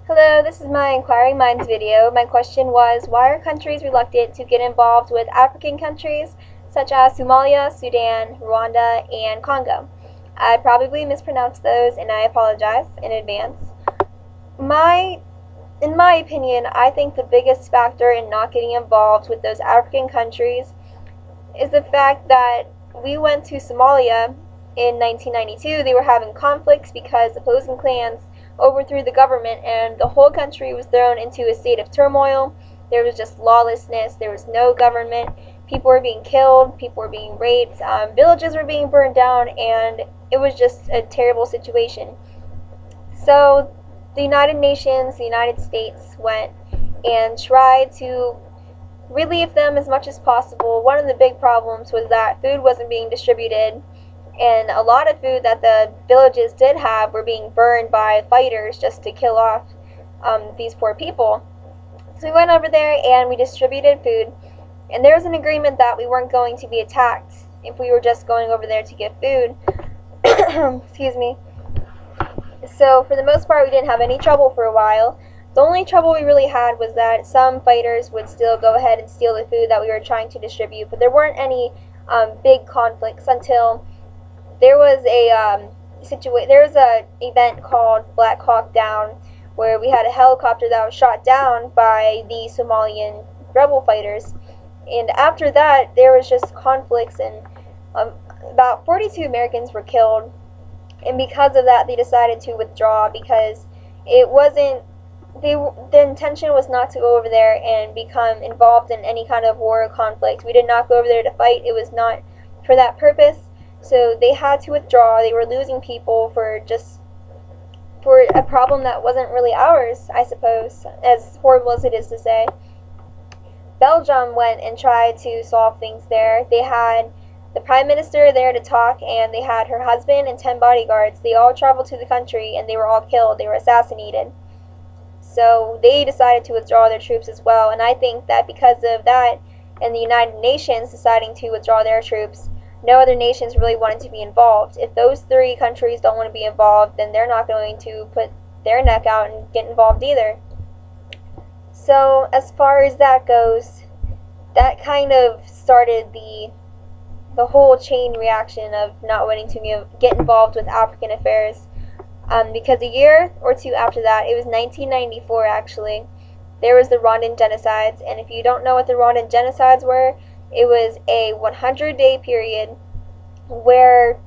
Hello, this is my Inquiring Minds video. My question was, why are countries reluctant to get involved with African countries such as Somalia, Sudan, Rwanda, and Congo? I probably mispronounced those and I apologize in advance. In my opinion, I think the biggest factor in not getting involved with those African countries is the fact that we went to Somalia in 1992. They were having conflicts because opposing clans overthrew the government and the whole country was thrown into a state of turmoil. There was just lawlessness. There was no government. People were being killed. People were being raped. Villages were being burned down, and it was just a terrible situation. So the United Nations, the United States went and tried to relieve them as much as possible. One of the big problems was that food wasn't being distributed, and a lot of food that the villages did have were being burned by fighters just to kill off these poor people. So we went over there and we distributed food, and there was an agreement that we weren't going to be attacked if we were just going over there to get food. Excuse me. So for the most part, we didn't have any trouble for a while. The only trouble we really had was that some fighters would still go ahead and steal the food that we were trying to distribute, but there weren't any big conflicts until there was a event called Black Hawk Down, where we had a helicopter that was shot down by the Somalian rebel fighters, and after that there was just conflicts, and about 42 Americans were killed, and because of that they decided to withdraw because it wasn't the intention was not to go over there and become involved in any kind of war or conflict. We did not go over there to fight. It was not for that purpose. So they had to withdraw. They were losing people for a problem that wasn't really ours, I suppose, as horrible as it is to say. Belgium went and tried to solve things there. They had the Prime Minister there to talk, and they had her husband and 10 bodyguards. They all traveled to the country, and they were all killed. They were assassinated. So they decided to withdraw their troops as well, and I think that because of that, and the United Nations deciding to withdraw their troops, no other nations really wanted to be involved. If those three countries don't want to be involved, then they're not going to put their neck out and get involved either. So as far as that goes, that kind of started the whole chain reaction of not wanting to get involved with African affairs. Because a year or two after that, it was 1994 actually, there was the Rwandan genocides, and if you don't know what the Rwandan genocides were, it was a 100-day period where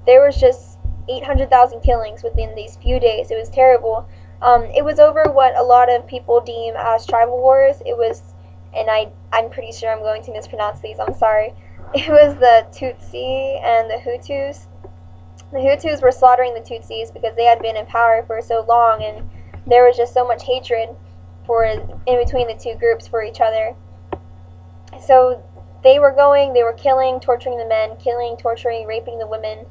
there was just 800,000 killings within these few days. It was terrible. It was over what a lot of people deem as tribal wars. It was, and I'm pretty sure I'm going to mispronounce these, I'm sorry. It was the Tutsi and the Hutus. The Hutus were slaughtering the Tutsis because they had been in power for so long, and there was just so much hatred in between the two groups for each other. So they were killing, torturing the men, killing, torturing, raping the women,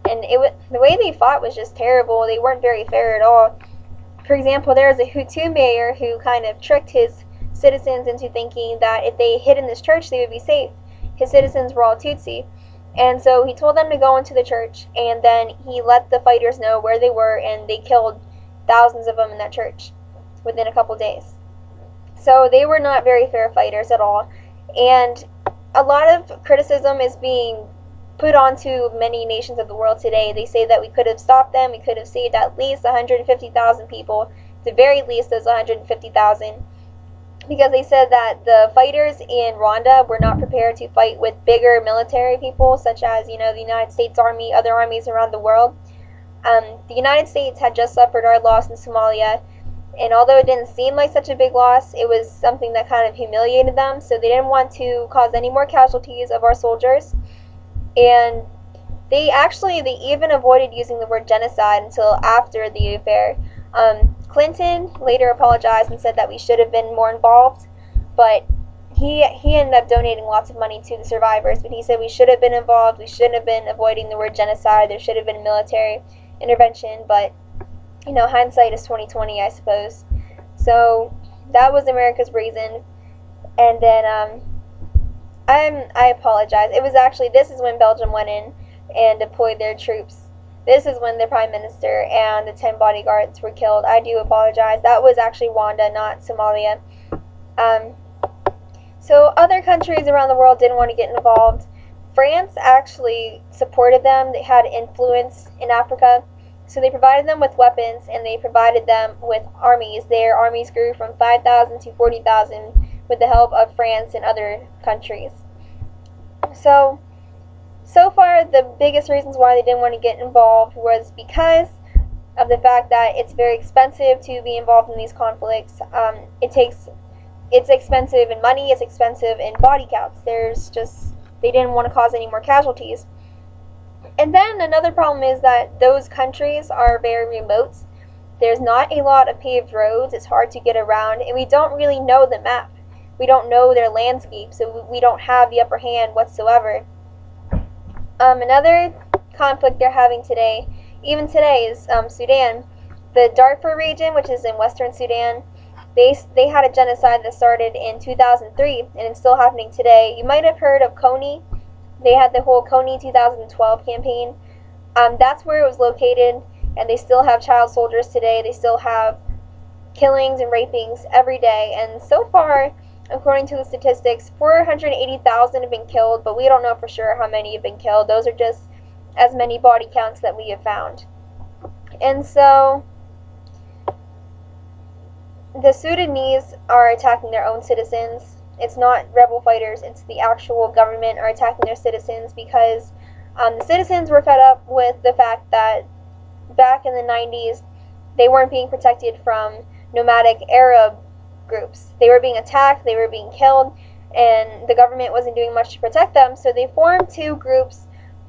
and the way they fought was just terrible. They weren't very fair at all. For example, there was a Hutu mayor who kind of tricked his citizens into thinking that if they hid in this church, they would be safe. His citizens were all Tutsi. And so he told them to go into the church, and then he let the fighters know where they were, and they killed thousands of them in that church within a couple days. So they were not very fair fighters at all. And a lot of criticism is being put onto many nations of the world today. They say that we could have stopped them, we could have saved at least 150,000 people, at the very least those 150,000. Because they said that the fighters in Rwanda were not prepared to fight with bigger military people, such as, the United States Army, other armies around the world. The United States had just suffered our loss in Somalia, and although it didn't seem like such a big loss, it was something that kind of humiliated them, so they didn't want to cause any more casualties of our soldiers. And they even avoided using the word genocide until after the affair. Clinton later apologized and said that we should have been more involved, but he ended up donating lots of money to the survivors, but he said we should have been involved, we shouldn't have been avoiding the word genocide, there should have been military intervention, but, hindsight is 20/20, I suppose. So that was America's reason, and then, I apologize. It was actually, this is when Belgium went in and deployed their troops This is when the Prime Minister and the 10 bodyguards were killed. I do apologize. That was actually Rwanda, not Somalia. So other countries around the world didn't want to get involved. France actually supported them. They had influence in Africa. So they provided them with weapons, and they provided them with armies. Their armies grew from 5,000 to 40,000 with the help of France and other countries. So far, the biggest reasons why they didn't want to get involved was because of the fact that it's very expensive to be involved in these conflicts. It's expensive in money, it's expensive in body counts. They didn't want to cause any more casualties. And then another problem is that those countries are very remote. There's not a lot of paved roads, it's hard to get around, and we don't really know the map. We don't know their landscape, so we don't have the upper hand whatsoever. Another conflict they're having today, even today, is Sudan. The Darfur region, which is in western Sudan, they had a genocide that started in 2003, and it's still happening today. You might have heard of Kony. They had the whole Kony 2012 campaign. That's where it was located, and they still have child soldiers today. They still have killings and rapings every day, and so far, according to the statistics, 480,000 have been killed, but we don't know for sure how many have been killed. Those are just as many body counts that we have found. And so the Sudanese are attacking their own citizens. It's not rebel fighters, it's the actual government are attacking their citizens because the citizens were fed up with the fact that back in the 90s, they weren't being protected from nomadic Arab groups. They were being attacked, they were being killed, and the government wasn't doing much to protect them, so they formed two groups.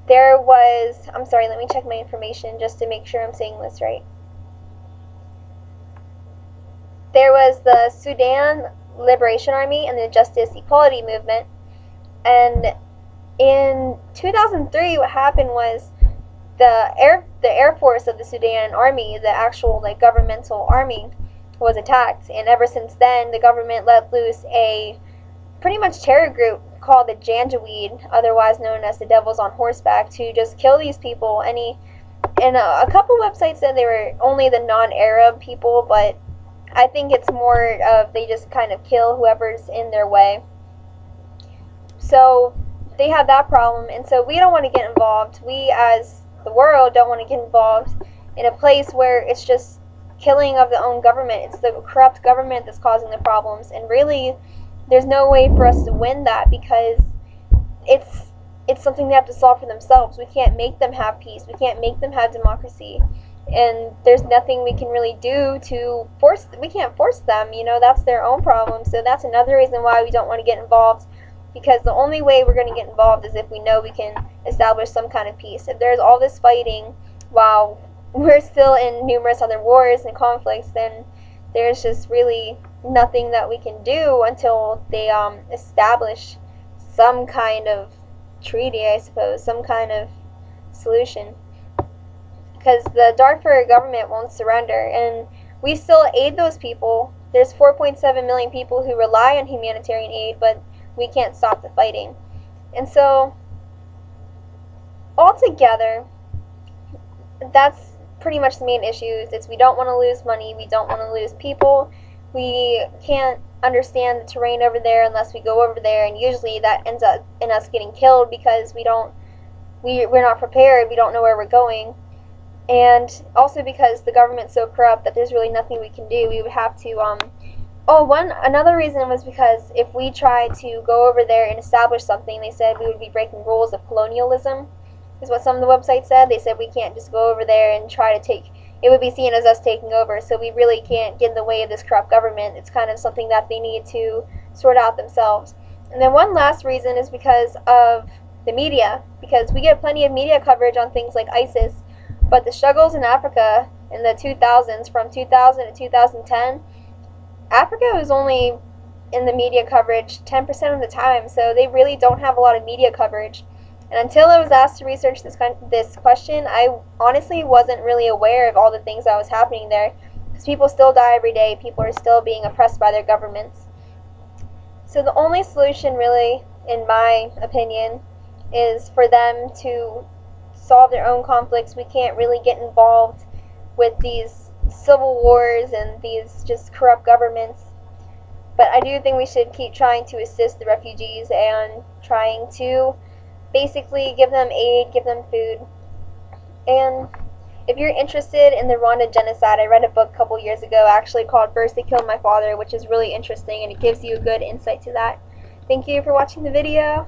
I'm sorry, let me check my information just to make sure I'm saying this right. There was the Sudan Liberation Army and the Justice Equality Movement, and in 2003 what happened was the Air Force of the Sudan Army, the actual governmental army, was attacked, and ever since then the government let loose a pretty much terror group called the Janjaweed, otherwise known as the Devils on Horseback, to just kill these people. And a couple websites said they were only the non-Arab people, but I think it's more of they just kind of kill whoever's in their way. So they have that problem, and so we don't want to get involved. We as the world don't want to get involved in a place where it's just killing of the own government. It's the corrupt government that's causing the problems, and really there's no way for us to win that because it's something they have to solve for themselves. We can't make them have peace. We can't make them have democracy, and there's nothing we can really do to force. We can't force them, that's their own problem. So that's another reason why we don't want to get involved, because the only way we're going to get involved is if we know we can establish some kind of peace. If there's all this fighting while we're still in numerous other wars and conflicts, then there's just really nothing that we can do until they establish some kind of treaty, I suppose, some kind of solution. Because the Darfur government won't surrender, and we still aid those people. There's 4.7 million people who rely on humanitarian aid, but we can't stop the fighting. And so, altogether, that's pretty much the main issues. It's we don't want to lose money, we don't want to lose people, we can't understand the terrain over there unless we go over there, and usually that ends up in us getting killed because we're not prepared, we don't know where we're going, and also because the government's so corrupt that there's really nothing we can do. We would have to another reason was because if we tried to go over there and establish something, they said we would be breaking rules of colonialism, is what some of the websites said. They said we can't just go over there and try to take, it would be seen as us taking over, so we really can't get in the way of this corrupt government. It's kind of something that they need to sort out themselves. And then one last reason is because of the media, because we get plenty of media coverage on things like ISIS, but the struggles in Africa in the 2000s, from 2000 to 2010, Africa was only in the media coverage 10% of the time, so they really don't have a lot of media coverage. And until I was asked to research this question, I honestly wasn't really aware of all the things that was happening there, because people still die every day, people are still being oppressed by their governments. So the only solution really, in my opinion, is for them to solve their own conflicts. We can't really get involved with these civil wars and these just corrupt governments. But I do think we should keep trying to assist the refugees and trying to basically give them aid, give them food. And if you're interested in the Rwanda genocide, I read a book a couple years ago actually called First They Killed My Father, which is really interesting and it gives you a good insight to that. Thank you for watching the video.